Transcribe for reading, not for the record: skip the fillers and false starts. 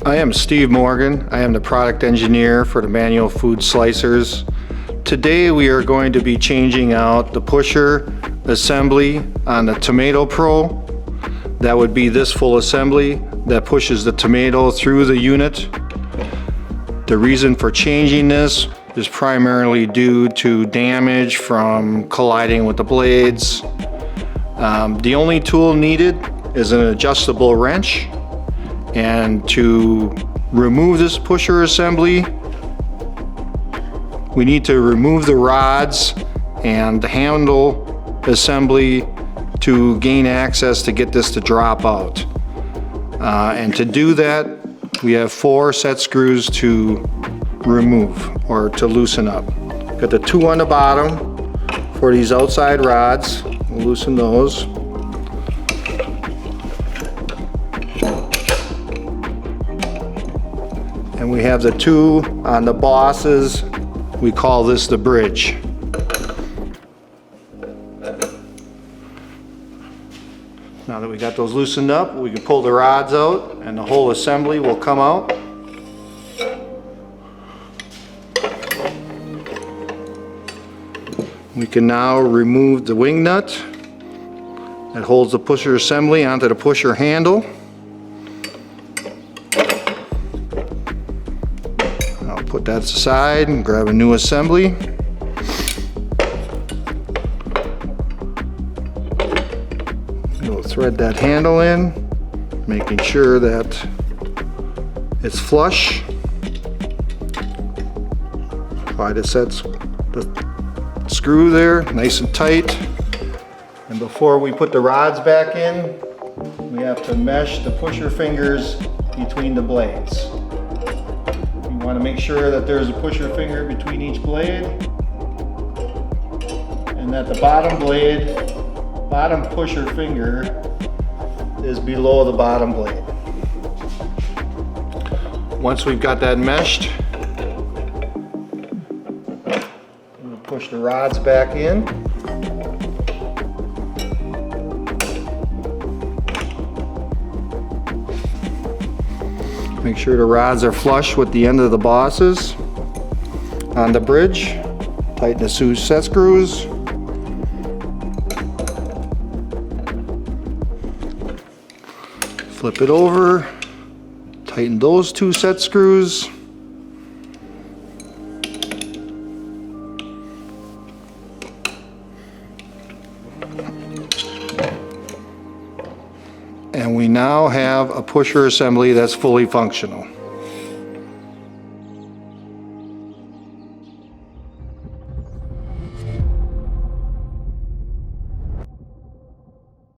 I am Steve Morgan. I am the product engineer for the manual food slicers. Today we are going to be changing out the pusher assembly on the Tomato Pro. That would be this full assembly that pushes the tomato through the unit. The reason for changing this is primarily due to damage from colliding with the blades. The only tool needed is an adjustable wrench. And to remove this pusher assembly, we need to remove the rods and the handle assembly to gain access to get this to drop out. And to do that, we have 4 set screws to remove or to loosen up. Got the 2 on the bottom for these outside rods. We'll loosen those. And we have the 2 on the bosses. We call this the bridge. Now that we got those loosened up, we can pull the rods out and the whole assembly will come out. We can now remove the wing nut that holds the pusher assembly onto the pusher handle. I'll put that aside and grab a new assembly. We'll thread that handle in, making sure that it's flush. Try to set the screw there nice and tight. And before we put the rods back in, we have to mesh the pusher fingers between the blades. You want to make sure that there's a pusher finger between each blade and that the bottom pusher finger is below the bottom blade. Once we've got that meshed, we'll push the rods back in. Make sure the rods are flush with the end of the bosses on the bridge. Tighten the 2 set screws. Flip it over. Tighten those 2 set screws. And we now have a pusher assembly that's fully functional.